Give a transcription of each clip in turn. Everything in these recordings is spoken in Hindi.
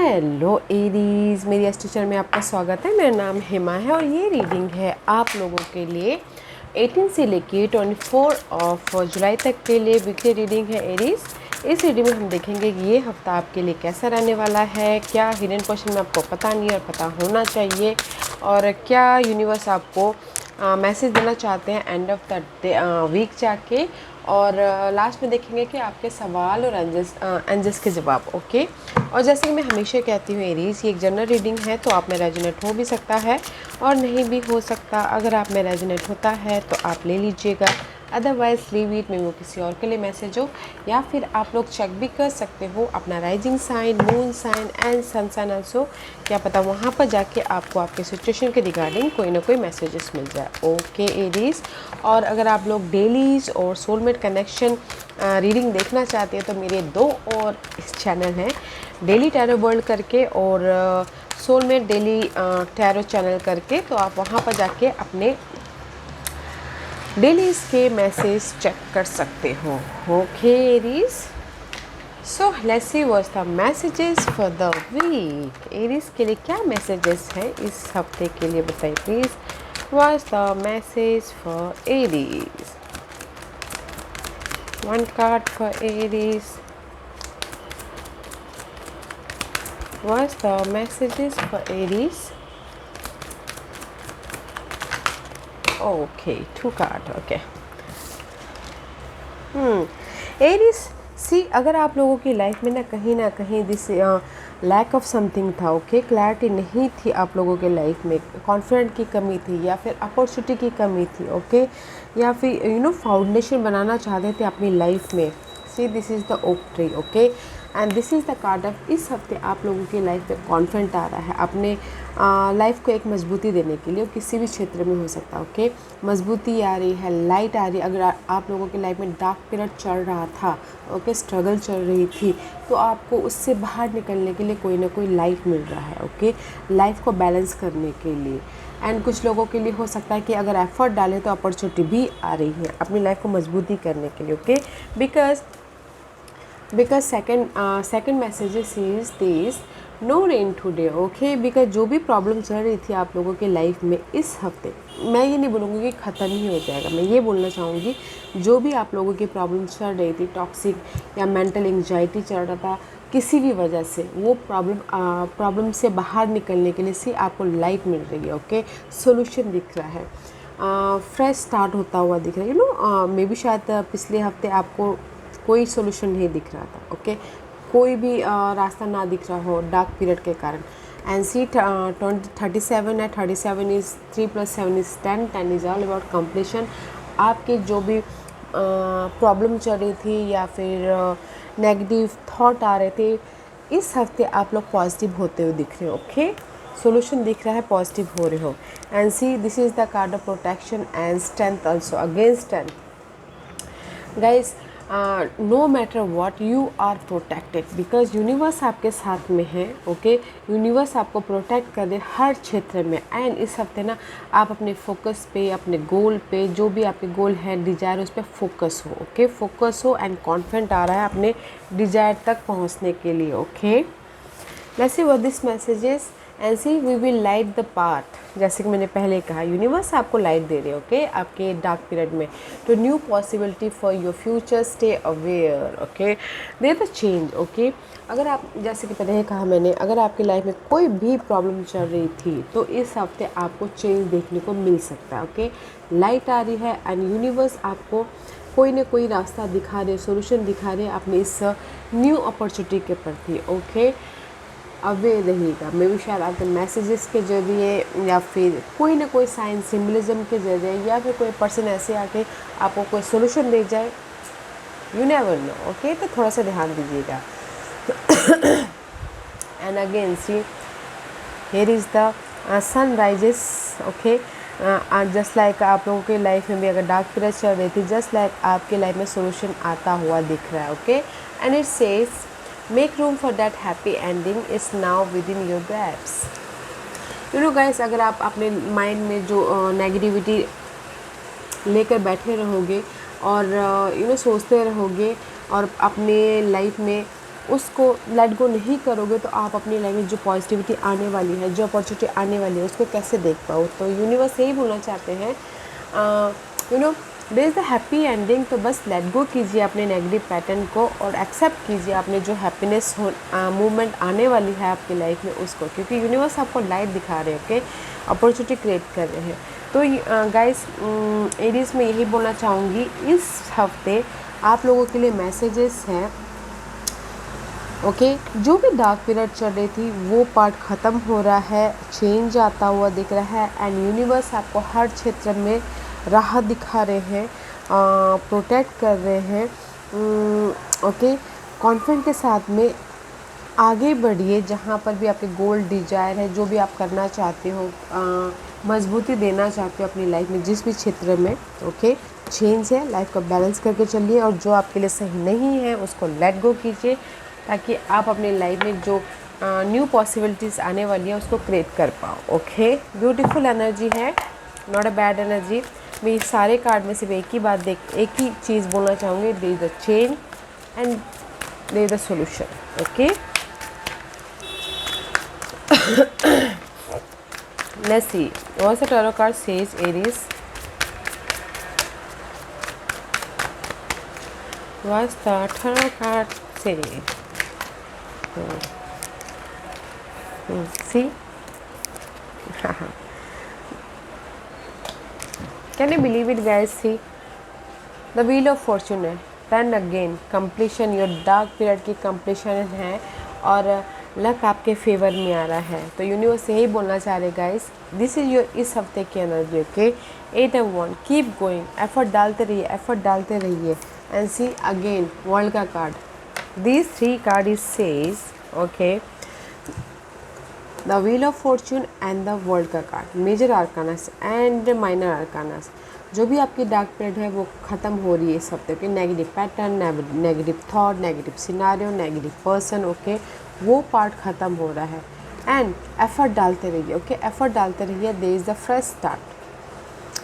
हेलो एरीज, मेरी एस्ट्रो चैनल में आपका स्वागत है। मेरा नाम हेमा है और ये रीडिंग है आप लोगों के लिए 18 से लेके 24 ऑफ जुलाई तक के लिए वीकली रीडिंग है एरीज। इस रीडिंग में हम देखेंगे कि ये हफ्ता आपके लिए कैसा रहने वाला है, क्या हिडन पोर्शन में आपको पता नहीं है और पता होना चाहिए, और क्या यूनिवर्स आपको मैसेज देना चाहते हैं एंड ऑफ द वीक जाके। और लास्ट में देखेंगे कि आपके सवाल और एंजल्स के जवाब। ओके, और जैसे कि मैं हमेशा कहती हूँ एरीज, ये एक जनरल रीडिंग है तो आप में रेजोनेट हो भी सकता है और नहीं भी हो सकता। अगर आप में रेजोनेट होता है तो आप ले लीजिएगा, अदरवाइज लीव इट, में वो किसी और के लिए मैसेज हो। या फिर आप लोग चेक भी कर सकते हो अपना rising sign, moon sign and sun sign also. क्या पता वहाँ पर जाके आपको आपके सिचुएशन के रिगार्डिंग कोई ना कोई मैसेजेस मिल जाए। ओके एरीज, और अगर आप लोग डेलीज और सोलमेट कनेक्शन रीडिंग देखना चाहते हैं तो मेरे दो और इस चैनल हैं, डेली टैरो वर्ल्ड करके और सोलमेट डेली टैरो चैनल करके। तो आप वहाँ पर जाके अपने डेली के मैसेज चेक कर सकते हो। Okay Aries, so let's see what's the messages for the week. Aries के लिए क्या मैसेजेस हैं इस हफ्ते के लिए, बताइए please. What's the message for Aries? One card for Aries. What's the messages for Aries? Okay, two card. Okay, Aries see, अगर आप लोगों की लाइफ में ना कहीं दिस लैक ऑफ समथिंग था। ओके, क्लैरिटी नहीं थी आप लोगों के लाइफ में, कॉन्फिडेंट की कमी थी या फिर अपॉर्चुनिटी की कमी थी। ओके, या फिर फाउंडेशन बनाना चाहते थे अपनी लाइफ में। See, this is the oak tree. Okay, and this is the card of, इस हफ्ते आप लोगों की लाइफ में कॉन्फिडेंट आ रहा है अपने लाइफ को एक मजबूती देने के लिए, किसी भी क्षेत्र में हो सकता है। ओके, मजबूती आ रही है, लाइट आ रही है। अगर आप लोगों की लाइफ में डार्क पीरियड चल रहा था, ओके, स्ट्रगल चल रही थी, तो आपको उससे बाहर निकलने के लिए कोई ना कोई लाइट मिल रहा है। ओके, लाइफ को बैलेंस करने के लिए। एंड कुछ लोगों के लिए हो सकता है कि अगर एफर्ट डालें तो अपॉर्चुनिटी भी आ रही है अपनी लाइफ को मजबूती करने के लिए। Okay, because second messages is this, no rain today. Okay, because जो भी प्रॉब्लम चल रही थी आप लोगों के लाइफ में इस हफ्ते, मैं ये नहीं बोलूँगी कि ख़त्म ही हो जाएगा, मैं ये बोलना चाहूँगी जो भी आप लोगों की प्रॉब्लम चल रही थी, टॉक्सिक या मेंटल एंजाइटी चल रहा था किसी भी वजह से, वो प्रॉब्लम से बाहर निकलने के लिए सी आपको लाइट मिल रही है। ओके, सोल्यूशन दिख रहा है, फ्रेश स्टार्ट होता हुआ दिख रहा है। मे बी शायद पिछले हफ्ते आपको कोई सोल्यूशन नहीं दिख रहा था। ओके, कोई भी रास्ता ना दिख रहा हो डार्क पीरियड के कारण। एंड सी 37 है, 37 is 3 + 7 is 10, 10 is all about completion. आपके जो भी प्रॉब्लम चल रही थी या फिर नेगेटिव थॉट आ रहे थे, इस हफ्ते आप लोग पॉजिटिव होते हुए दिख रहे हो। ओके, सोल्यूशन दिख रहा है, पॉजिटिव हो रहे हो। And see, this is the card of protection and strength also, against strength. Guys, no matter what you are protected, because universe आपके साथ में है। ओके, यूनिवर्स आपको प्रोटेक्ट कर दे हर क्षेत्र में। एंड इस हफ्ते ना आप अपने फोकस पे, अपने गोल पे, जो भी आपके गोल है, डिजायर, उस पर फोकस हो। ओके, फोकस हो एंड कॉन्फिडेंट आ रहा है अपने डिजायर तक पहुंचने के लिए। Okay, let's see what this messages and see we will light the path. जैसे कि मैंने पहले कहा, यूनिवर्स आपको लाइट दे रहे हैं। ओके, आपके डार्क पीरियड में, तो new possibility for your future, stay aware. Okay, they the change. Okay, अगर आप, जैसे कि पहले कहा मैंने, अगर आपकी लाइफ में कोई भी प्रॉब्लम चल रही थी तो इस हफ्ते आपको चेंज देखने को मिल सकता है। ओके, लाइट आ रही है एंड यूनिवर्स आपको कोई ना कोई रास्ता दिखा रहे, सोल्यूशन दिखा रहे अपने इस न्यू अपॉर्चुनिटी के प्रति। ओके, अवे रहिएगा। मे भी शायद आपके मैसेजेस के जरिए या फिर कोई ना कोई साइन सिम्बलिज्म के जरिए या फिर कोई पर्सन ऐसे आके आपको कोई सोल्यूशन दे जाए, यू नेवर नो। ओके, तो थोड़ा सा ध्यान दीजिएगा। And again see, here is the sun rises. Okay, just like आप लोगों के लाइफ में भी अगर डार्क पीरियड चल रही थी, जस्ट लाइक आपके लाइफ में सोल्यूशन आता हुआ दिख रहा है। Okay, and it says, make room for that happy ending is now within your grasps. You know guys, अगर आप अपने माइंड में जो नेगेटिविटी लेकर बैठे रहोगे और सोचते रहोगे और अपने लाइफ में उसको लेट गो नहीं करोगे तो आप अपनी लाइफ में जो पॉजिटिविटी आने वाली है, जो अपॉर्चुनिटी आने वाली है, उसको कैसे देख पाओ। तो यूनिवर्स यही बोलना चाहते हैं, you know there is the happy ending. तो बस लेट गो कीजिए अपने नेगेटिव पैटर्न को और एक्सेप्ट कीजिए अपने जो हैप्पीनेस मूवमेंट आने वाली है आपकी लाइफ में उसको, क्योंकि यूनिवर्स आपको लाइट दिखा रहे हैं, ओके, अपॉर्चुनिटी क्रिएट कर रहे हैं। तो गाइस एरीज में यही बोलना चाहूँगी, इस हफ्ते आप लोगों के लिए मैसेजेस हैं, ओके। जो भी डार्क पीरियड चल रही थी वो पार्ट ख़त्म हो रहा है, चेंज आता हुआ दिख रहा है, एंड यूनिवर्स आपको हर क्षेत्र में राहत दिखा रहे हैं, प्रोटेक्ट कर रहे हैं, ओके। कॉन्फिडेंस के साथ में आगे बढ़िए, जहाँ पर भी आपके गोल डिजायर है, जो भी आप करना चाहते हो, मजबूती देना चाहते हो अपनी लाइफ में जिस भी क्षेत्र में, ओके। चेंज है, लाइफ को बैलेंस करके चलिए, और जो आपके लिए सही नहीं है उसको लेट गो कीजिए, ताकि आप अपनी लाइफ में जो न्यू पॉसिबिलिटीज़ आने वाली है उसको क्रिएट कर पाओ, ओके। ब्यूटीफुल एनर्जी है, नॉट अ बैड एनर्जी। मैं इस सारे कार्ड में सिर्फ एक ही चीज़ बोलना चाहूँगी, there is the change and there is the solution, okay. Let's see. What's the tarot card says, Aries? What's the tarot card say? See? Can you believe it, guys? See? The Wheel of Fortune है, then again completion, your dark period की completion है, और लक आपके फेवर में आ रहा है। तो यूनिवर्स यही बोलना चाह रहे गाइस, दिस इज़ योर इस हफ्ते की energy, okay. 8 of Wands, keep going, effort डालते रहिए, एंड सी अगेन वर्ल्ड का card, these 3 card is says, okay, the wheel of Fortune and the world का कार्ड, मेजर आर्कानास एंड माइनर आर्कानास। जो भी आपकी डार्क पीरियड है वो ख़त्म हो रही है इस हफ्ते की, negative pattern, negative thought, negative scenario, negative person, okay, वो पार्ट ख़त्म हो रहा है, एंड एफर्ट डालते रहिए, ओके, एफर्ट डालते रहिए, there is the fresh start,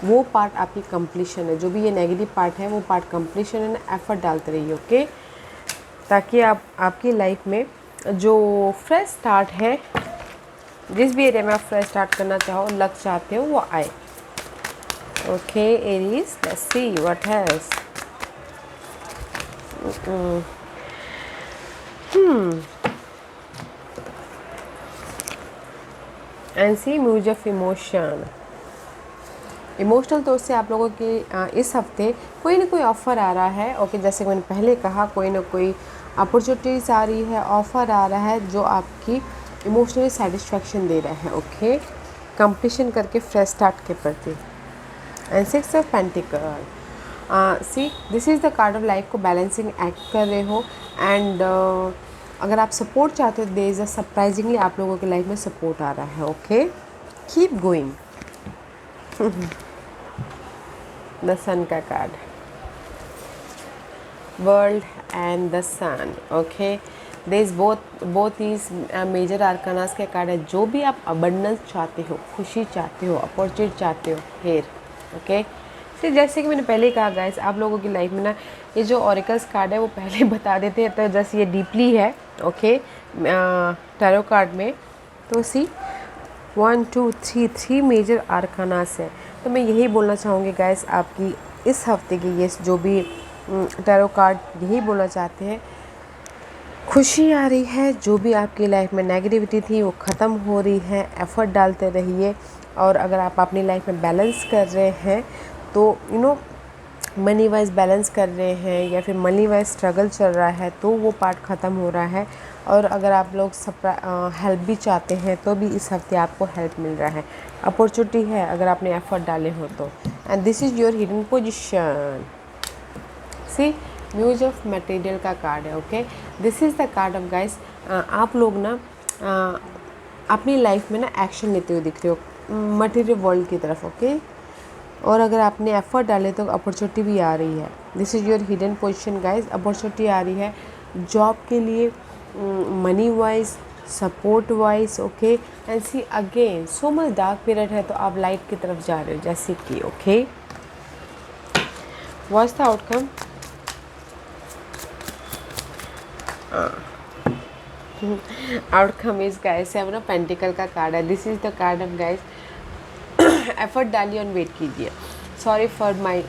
वो पार्ट आपकी कंप्लीशन है, जो भी ये नेगेटिव पार्ट है वो पार्ट कंप्लीशन है, एफर्ट डालते रहिए, ओके, ताकि आपकी लाइफ में जो फ्रेश स्टार्ट है, जिस भी एरिया में आप फ्रेश स्टार्ट करना चाहो, लक चाहते हो, वो आए, okay. Aries, let's see what has and see muse of emotion. Emotional तौर से आप लोगों की इस हफ्ते कोई ना कोई ऑफ़र आ रहा है, ओके, जैसे मैंने पहले कहा, कोई ना कोई अपॉर्चुनिटीज़ आ रही है, ऑफ़र आ रहा है जो आपकी इमोशनली सेटिस्फैक्शन दे रहा है, ओके, कंप्लीशन करके फ्रेश स्टार्ट के प्रति। And 6 of pentacle, C this is the card of life को बैलेंसिंग एक्ट कर रहे हो, एंड अगर आप सपोर्ट चाहते हो, देयर इज़ अ सरप्राइजिंगली आप लोगों की लाइफ में सपोर्ट आ रहा है, okay, keep going. The sun का card, world and the sun, okay, there is both is major arcanas के कार्ड है। जो भी आप अबंडेंस चाहते हो, खुशी चाहते हो, अपॉर्चुनिटी चाहते हो, हेयर, ओके। तो जैसे कि मैंने पहले ही कहा गाइस, आप लोगों की लाइफ में ना ये जो ऑरिकल्स कार्ड है वो पहले बता देते हैं, तो जैसे ये डीपली है, ओके, टैरो कार्ड में, तो सी 1 2 3 मेजर आर्कानास है। तो मैं यही बोलना चाहूँगी गाइस, आपकी इस हफ्ते की ये जो भी टैरो कार्ड यही बोलना चाहते हैं, खुशी आ रही है, जो भी आपकी लाइफ में नेगेटिविटी थी वो ख़त्म हो रही है, एफ़र्ट डालते रहिए, और अगर आप अपनी लाइफ में बैलेंस कर रहे हैं, तो you know money wise balance कर रहे हैं, या फिर मनी वाइज स्ट्रगल चल रहा है, तो वो पार्ट ख़त्म हो रहा है, और अगर आप लोग हेल्प भी चाहते हैं तो भी इस हफ्ते आपको हेल्प मिल रहा है, अपॉर्चुनिटी है अगर आपने एफर्ट डाले हो तो। And this is your hidden position, see muse of material का कार्ड है, okay, this is the card of guys, आप लोग ना अपनी लाइफ में ना एक्शन लेते हुए दिख रहे हो मटेरियल वर्ल्ड की तरफ, ओके, और अगर आपने एफर्ट डाले तो अपॉर्चुनिटी भी आ रही है। This is your hidden position guys, opportunity आ रही है जॉब के लिए, money wise, support wise, okay, and see again so much dark period है, तो आप लाइट की तरफ जा रहे हो जैसे कि, okay. What's the outcome? Outcome is guys 7 of pentacle का कार्ड है। This is the card of guys, effort डालिए और वेट कीजिए। सॉरी फॉर माई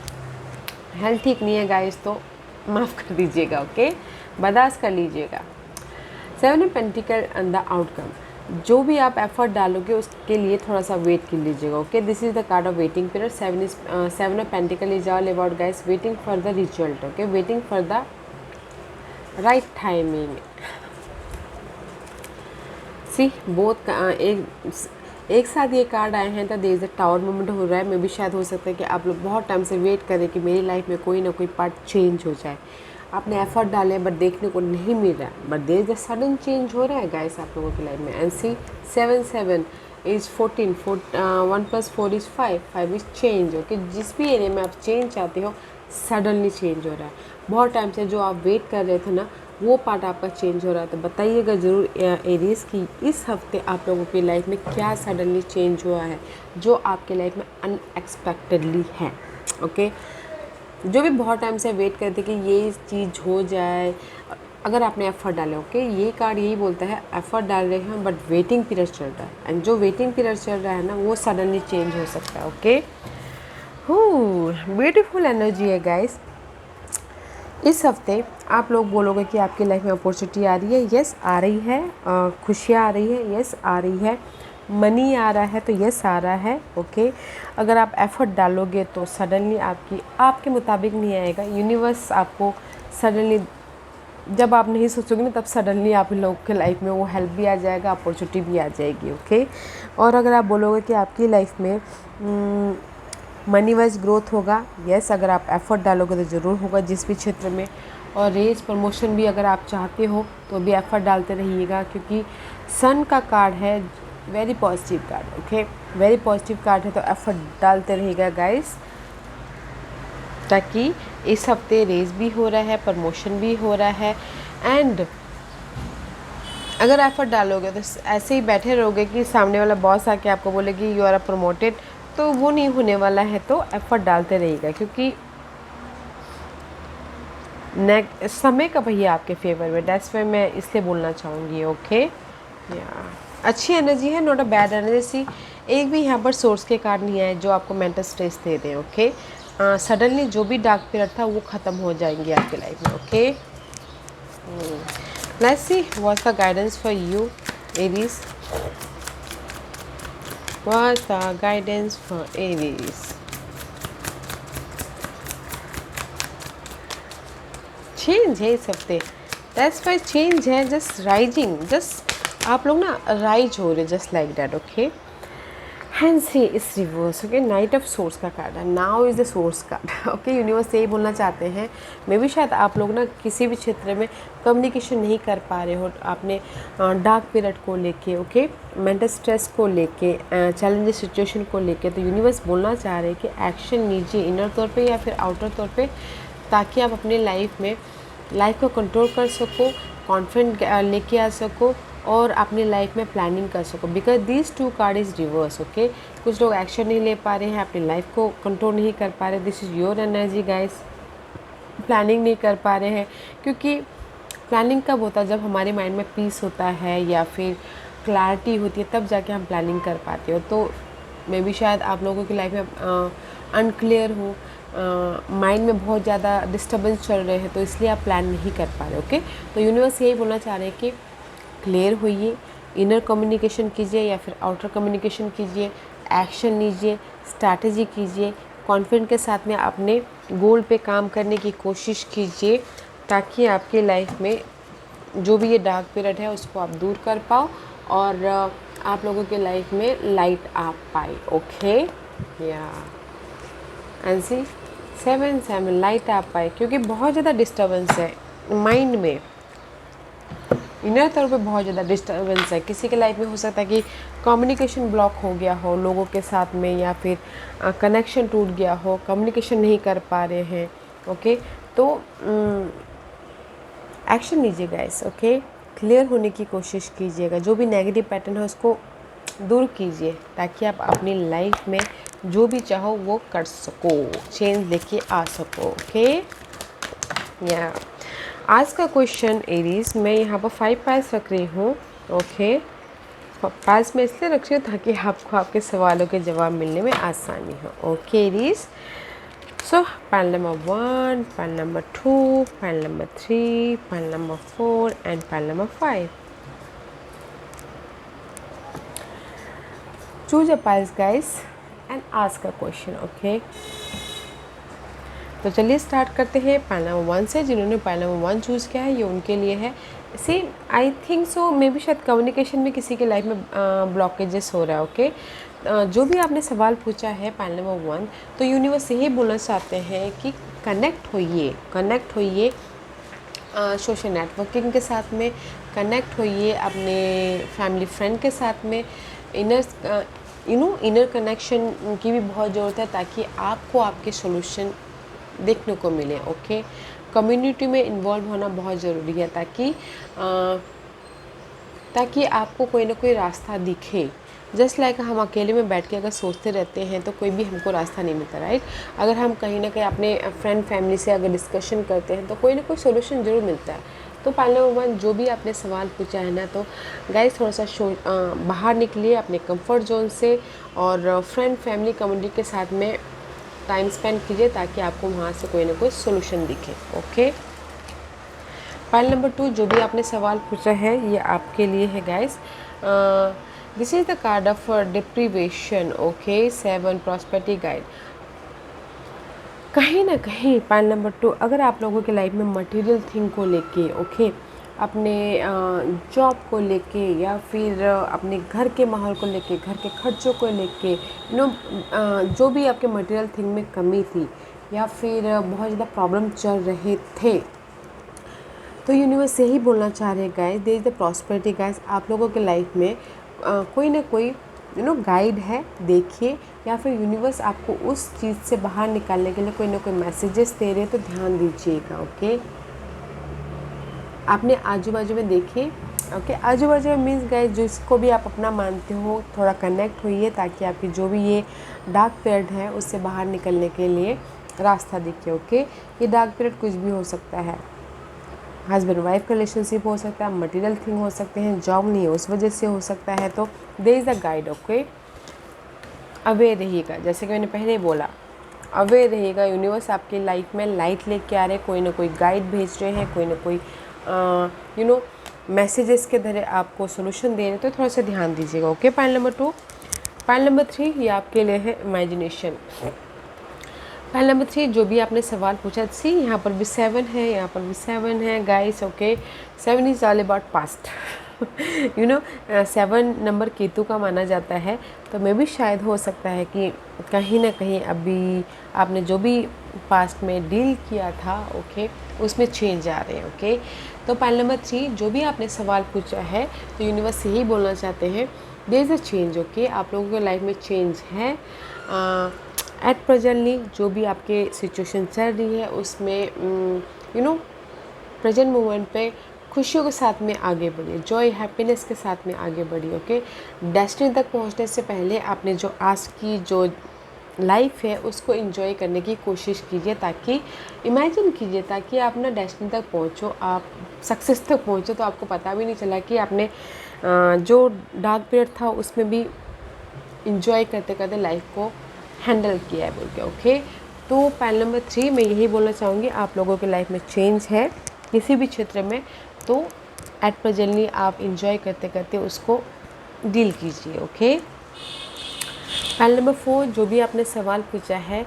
हेल्थ ठीक नहीं है गाइस, तो माफ़ कर दीजिएगा, ओके, बर्दाश्त कर लीजिएगा। 7 of pentacle and the outcome, जो भी आप एफर्ट डालोगे उसके लिए थोड़ा सा वेट कर लीजिएगा, okay. This is the card of waiting period. 7 of pentacle is all about guys waiting for the result, okay, waiting for the right timing. See both एक साथ ये कार्ड आए हैं, तो there is a tower moment हो रहा है। मे भी शायद हो सकता है कि आप लोग बहुत टाइम से वेट करें कि मेरी लाइफ में कोई ना कोई पार्ट चेंज हो जाए। आपने एफर्ट डाले बट देखने को नहीं मिल रहा है, but there is a sudden change हो रहा है गाइस आप लोगों की लाइफ में। And see 7 is 14, 1 + 4 is 5, 5 is change, okay. जिस भी एरिया में आप चेंज चाहते हो सडनली चेंज हो रहा है। बहुत टाइम से जो आप वेट कर रहे थे ना, वो पार्ट आपका चेंज हो रहा है। तो बताइएगा ज़रूर एरीज की इस हफ्ते आप लोगों की लाइफ में क्या सडनली चेंज हुआ है जो आपके लाइफ में अनएक्सपेक्टेडली है, ओके। जो भी बहुत टाइम से वेट करते कि ये चीज़ हो जाए, अगर आपने एफर्ट डाले, ओके, ये कार्ड यही बोलता है एफर्ट डाल रहे हैं बट वेटिंग पीरियड चल रहा है, एंड जो वेटिंग पीरियड चल रहा है ना वो सडनली चेंज हो सकता है, ओके। ब्यूटीफुल एनर्जी है गाइस। इस हफ्ते आप लोग बोलोगे कि आपकी लाइफ में अपॉर्चुनिटी आ रही है, यस आ रही है। खुशियाँ आ रही है, यस आ रही है। मनी आ रहा है, तो यस आ रहा है, ओके। अगर आप एफर्ट डालोगे तो सडनली आपके मुताबिक नहीं आएगा। यूनिवर्स आपको सडनली, जब आप नहीं सोचोगे ना, तब सडनली आप लोगों के लाइफ में वो हेल्प भी आ जाएगा, अपॉर्चुनिटी भी आ जाएगी, ओके। और अगर आप बोलोगे कि आपकी लाइफ में मनी वाइज ग्रोथ होगा, यस, अगर आप एफर्ट डालोगे तो ज़रूर होगा जिस भी क्षेत्र में। और रेज प्रमोशन भी अगर आप चाहते हो तो भी एफर्ट डालते रहिएगा, क्योंकि सन का कार्ड है, very positive card, okay, very positive card है। तो एफर्ट डालते रहिएगा गाइस, ताकि इस हफ्ते रेज भी हो रहा है, प्रमोशन भी हो रहा है। एंड अगर एफर्ट डालोगे तो ऐसे ही बैठे रहोगे कि सामने वाला बॉस आके आपको बोलेगी यू आर प्रमोटेड, तो वो नहीं होने वाला है। तो एफर्ट डालते रहिएगा, क्योंकि समय का भैया आपके फेवर में, दैट्स वाई मैं इसलिए बोलना चाहूँगी, ओके। या अच्छी एनर्जी है, नॉट अ बैड एनर्जी। एक भी यहाँ पर सोर्स के कार्ड नहीं आए जो आपको मेंटल स्ट्रेस दे दें, ओके। सडनली जो भी डार्क पीरियड था वो ख़त्म हो जाएंगे आपके लाइफ में, okay. Let's see what's the guidance for you Aries, what's the guidance for Aries? Change है इस हफ्ते, दैट्स वाई चेंज है, जस्ट राइजिंग, जस्ट आप लोग ना राइज हो रहे, just like that, okay. Hand see इस reverse, okay, knight of swords का कार्ड है, now is the swords card, okay. Universe यही बोलना चाहते हैं, मे भी शायद आप लोग ना किसी भी क्षेत्र में कम्युनिकेशन नहीं कर पा रहे हो, आपने डार्क पीरियड को लेके, ओके, मेंटल स्ट्रेस को लेके, चैलेंजिंग सिचुएशन को लेके। तो यूनिवर्स बोलना चाह रहे हैं कि एक्शन लीजिए इनर तौर पे या फिर आउटर तौर पे, ताकि आप अपनी लाइफ को कंट्रोल कर सको, कॉन्फिडेंट लेके आ सको और अपनी लाइफ में प्लानिंग कर सको, because this two card is reverse, okay. कुछ लोग एक्शन नहीं ले पा रहे हैं, अपनी लाइफ को कंट्रोल नहीं कर पा रहे, this is your energy guys. Planning नहीं कर पा रहे हैं, क्योंकि प्लानिंग कब होता है, जब हमारे माइंड में पीस होता है या फिर क्लैरिटी होती है, तब जाके हम प्लानिंग कर पाते हो। तो मे भी शायद आप लोगों की लाइफ में अनक्लियर हो, माइंड में बहुत ज़्यादा डिस्टर्बेंस चल रहे हैं, तो इसलिए आप प्लान नहीं कर पा रहे, ओके। तो यूनिवर्स यही बोलना चाह रहे हैं कि क्लियर होइए, इनर कम्युनिकेशन कीजिए या फिर आउटर कम्युनिकेशन कीजिए, एक्शन लीजिए, स्ट्रैटेजी कीजिए, कॉन्फिडेंट के साथ में अपने गोल पे काम करने की कोशिश कीजिए, ताकि आपके लाइफ में जो भी ये डार्क पीरियड है उसको आप दूर कर पाओ और आप लोगों के लाइफ में लाइट आ पाए, ओके। या एंड सी 7 लाइट आ पाए, क्योंकि बहुत ज़्यादा डिस्टर्बेंस है माइंड में, इनर तौर पे बहुत ज़्यादा डिस्टर्बेंस है। किसी के लाइफ में हो सकता है कि कम्युनिकेशन ब्लॉक हो गया हो लोगों के साथ में, या फिर कनेक्शन टूट गया हो, कम्युनिकेशन नहीं कर पा रहे हैं, ओके। तो एक्शन लीजिए गाइस, ओके। क्लियर होने की कोशिश कीजिएगा, जो भी नेगेटिव पैटर्न है उसको दूर कीजिए, ताकि आप अपनी लाइफ में जो भी चाहो वो कर सको, चेंज लेके आ सको, ओके। या आज का क्वेश्चन एरीज, मैं यहाँ पर 5 पास रख रही हूँ। ओके, पास में इसलिए रख रही हूँ ताकि आपको आपके सवालों के जवाब मिलने में आसानी हो। Okay Aries, so pile number 1, pile number 2, pile number 3, pile number 4 and pile number 5। Choose a piles guys and ask a question. Okay, तो चलिए स्टार्ट करते हैं पाइल नंबर 1 से। जिन्होंने पाइल नंबर 1 चूज़ किया है ये उनके लिए है। See I think so maybe शायद कम्युनिकेशन में किसी के लाइफ में ब्लॉकेजेस हो रहा है। ओके, जो भी आपने सवाल पूछा है पाइल नंबर 1, तो यूनिवर्स यही बोलना चाहते हैं कि कनेक्ट होइए सोशल नेटवर्किंग के साथ में, कनेक्ट होइए अपने फैमिली फ्रेंड के साथ में। इनर कनेक्शन की भी बहुत ज़रूरत है ताकि आपको आपके सॉल्यूशन देखने को मिले। ओके, कम्युनिटी में इन्वॉल्व होना बहुत ज़रूरी है ताकि आपको कोई ना कोई रास्ता दिखे। जस्ट लाइक हम अकेले में बैठ के अगर सोचते रहते हैं तो कोई भी हमको रास्ता नहीं मिलता, राइट। अगर हम कहीं ना कहीं अपने फ्रेंड फैमिली से अगर डिस्कशन करते हैं तो कोई ना कोई सोल्यूशन ज़रूर मिलता है। तो पाइल नंबर 1 जो भी आपने सवाल पूछा है ना, तो गाइस थोड़ा सा बाहर निकलिए अपने कंफर्ट जोन से और फ्रेंड फैमिली कम्युनिटी के साथ में टाइम स्पेंड कीजिए ताकि आपको वहाँ से कोई ना कोई सोल्यूशन दिखे। ओके, पाइल नंबर 2 जो भी आपने सवाल पूछा है ये आपके लिए है guys. This is the card of deprivation. Okay, 7 prosperity guide. कहीं ना कहीं पाइल नंबर 2 अगर आप लोगों के लाइफ में मटेरियल थिंग को लेके, ओके, अपने जॉब को लेके या फिर अपने घर के माहौल को लेके, घर के खर्चों को लेके, जो भी आपके मटेरियल थिंग में कमी थी या फिर बहुत ज़्यादा प्रॉब्लम चल रहे थे, तो यूनिवर्स यही बोलना चाह रहे हैं guys, there is the prosperity guys. आप लोगों के लाइफ में कोई ना कोई गाइड है, देखिए, या फिर यूनिवर्स आपको उस चीज़ से बाहर निकालने के लिए कोई ना कोई मैसेजेस दे रहे हैं, तो ध्यान दीजिएगा। ओके, आपने आजू बाजू में देखिए। ओके, आजू बाजू में मीन्स गाइस जिसको भी आप अपना मानते हो थोड़ा कनेक्ट होइए ताकि आपकी जो भी ये डार्क पीरियड है उससे बाहर निकलने के लिए रास्ता दिखे। ओके, ये डार्क पीरियड कुछ भी हो सकता है, हस्बैंड वाइफ का रिलेशनशिप हो सकता है, मटेरियल थिंग हो सकते हैं, जॉब नहीं है उस वजह से हो सकता है। तो there is a guide. Okay, aware रहिएगा, जैसे कि मैंने पहले बोला, अवेयर रहिएगा। यूनिवर्स आपकी लाइफ में लाइट लेके आ रहे हैं, कोई ना कोई गाइड भेज रहे हैं, कोई ना कोई मैसेजेस के द्वारा आपको सोल्यूशन दे रहे हैं, तो थोड़ा सा ध्यान दीजिएगा। Okay, pile number 2। Pile number 3 ये आपके लिए है इमेजिनेशन। पाइल नंबर 3 जो भी आपने सवाल पूछा, सी यहाँ पर भी 7 है, यहाँ पर भी 7 है guys. Okay, 7 is all about past. 7 number Ketu का माना जाता है, तो मैं भी शायद हो सकता है कि कहीं ना कहीं अभी आपने जो भी पास्ट में डील किया था, ओके, उसमें चेंज आ रहे हैं। ओके, तो पाइल नंबर 3 जो भी आपने सवाल पूछा है, तो यूनिवर्स यही बोलना चाहते हैं, there is a change. Okay, आप लोगों के लाइफ में चेंज है। एट प्रेजेंटली जो भी आपके सिचुएशन चल रही है उसमें प्रेजेंट मोमेंट पे खुशियों के साथ में आगे बढ़िए, जॉय हैप्पीनेस के साथ में आगे बढ़िए। ओके, डेस्टिनी तक पहुंचने से पहले आपने जो आज की जो लाइफ है उसको एंजॉय करने की कोशिश कीजिए, ताकि इमेजिन कीजिए ताकि आप ना डेस्टिनी तक पहुंचो, आप सक्सेस तक पहुंचो, तो आपको पता भी नहीं चला कि आपने जो डार्क पीरियड था उसमें भी इंजॉय करते करते लाइफ को हैंडल किया है बोल के। ओके, तो पाइल नंबर 3 मैं यही बोलना चाहूँगी, आप लोगों के लाइफ में चेंज है किसी भी क्षेत्र में, तो एट प्रेजेंटली आप इंजॉय करते करते उसको डील कीजिए। ओके, पाइल नंबर 4 जो भी आपने सवाल पूछा है,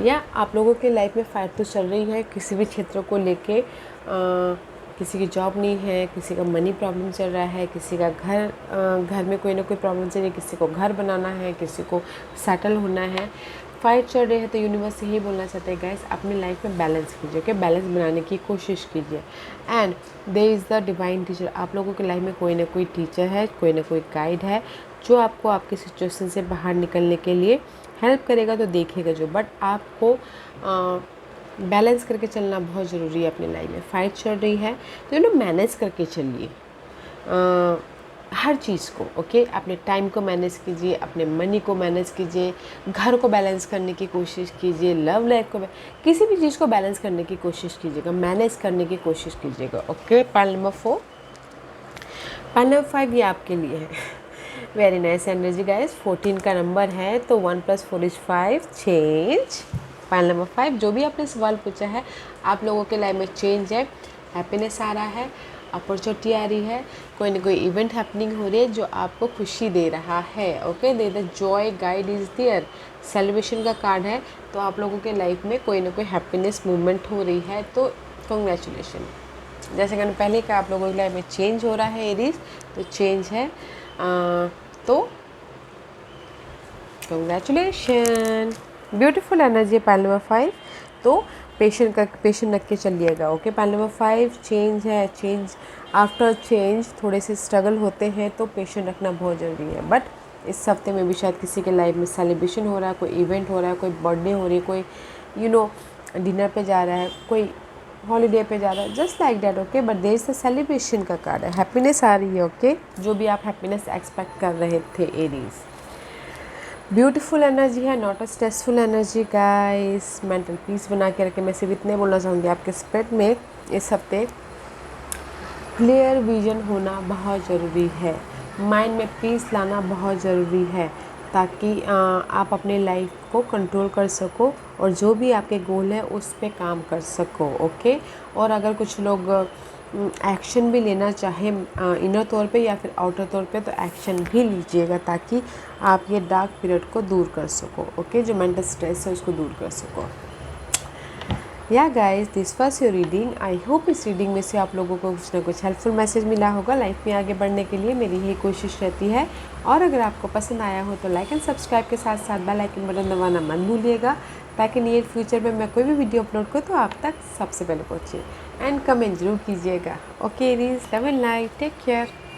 या आप लोगों के लाइफ में फाइट तो चल रही है किसी भी क्षेत्र को लेके, किसी की जॉब नहीं है, किसी का मनी प्रॉब्लम चल रहा है, किसी का घर में कोई ना कोई प्रॉब्लम चल रही है, किसी को घर बनाना है, किसी को सेटल होना है, फाइट चल रही है, तो यूनिवर्स यही बोलना चाहते हैं गाइस, अपनी लाइफ में बैलेंस कीजिए। ओके, बैलेंस बनाने की कोशिश कीजिए। And there is the divine teacher. आप लोगों की लाइफ में कोई ना कोई टीचर है, कोई ना कोई गाइड है जो आपको आपकी सिचुएशन से बाहर निकलने के लिए हेल्प करेगा, तो देखिएगा जो, बट आपको बैलेंस करके चलना बहुत ज़रूरी है अपनी लाइफ में। फाइट चल रही है तो मैनेज करके चलिए, हर चीज़ को, ओके। अपने टाइम को मैनेज कीजिए, अपने मनी को मैनेज कीजिए, घर को बैलेंस करने की कोशिश कीजिए, लव लाइफ को, किसी भी चीज़ को बैलेंस करने की कोशिश कीजिएगा, मैनेज करने की कोशिश कीजिएगा, okay. Pile number 4, pile number 5 ये आपके लिए है। Very nice energy guys. 14 का नंबर है तो 1 + 4 = 5, चेंज। पाइल नंबर 5, जो भी आपने सवाल पूछा है, आप लोगों के लाइफ में चेंज है, हैप्पीनेस आ रहा है, अपॉर्चुनिटी आ रही है, कोई ना कोई इवेंट हैपनिंग हो रही है जो आपको खुशी दे रहा है, okay. They the joy guide is there, celebration का कार्ड है, तो आप लोगों के लाइफ में कोई ना कोई हैप्पीनेस मूवमेंट हो रही है, तो कॉन्ग्रेचुलेशन। जैसे कि मैंने पहले कहा, आप लोगों की लाइफ में चेंज हो रहा है एरीज, तो चेंज है, तो congratulation. Beautiful energy pile number 5, तो पेशेंट रख के चलिएगा, ओके। पाइल नंबर 5 चेंज है, चेंज आफ्टर चेंज थोड़े से स्ट्रगल होते हैं, तो पेशेंट रखना बहुत ज़रूरी है। बट इस हफ्ते में भी शायद किसी के लाइफ में सेलिब्रेशन हो रहा है, कोई इवेंट हो रहा है, कोई बर्थडे हो रही है, कोई डिनर पे जा रहा है, कोई हॉलीडे पे जा रहा है, just like that, okay. But there is a celebration का कार्ड है, हैप्पीनेस आ रही है, ओके। जो भी आप हैप्पीनेस एक्सपेक्ट कर रहे थे एरीज, ब्यूटीफुल एनर्जी है, not a stressful energy guys. Mental peace बना के रखें। मैं सिर्फ इतने बोलना चाहूँगी, आपके स्पिरिट में इस हफ्ते क्लियर विजन होना बहुत ज़रूरी है, माइंड में पीस लाना बहुत ज़रूरी है, ताकि आप अपने लाइफ को कंट्रोल कर सको और जो भी आपके गोल है उस पे काम कर सको, ओके। और अगर कुछ लोग एक्शन भी लेना चाहें इनर तौर पे या फिर आउटर तौर पे, तो एक्शन भी लीजिएगा, ताकि आप ये डार्क पीरियड को दूर कर सको, ओके। जो मेंटल स्ट्रेस है उसको दूर कर सको। या guys, this was your reading. I hope इस रीडिंग में से आप लोगों को कुछ ना कुछ हेल्पफुल मैसेज मिला होगा। लाइफ में आगे बढ़ने के लिए मेरी यही कोशिश रहती है। और अगर आपको पसंद आया हो तो लाइक एंड सब्सक्राइब के साथ साथ बेल आइकन बटन दबाना मत भूलिएगा, ताकि नियर फ्यूचर में मैं कोई भी वीडियो अपलोड करूँ तो आप तक सबसे पहले पहुँचे। एंड कमेंट जरूर कीजिएगा, ओके। रीज love and light, take care.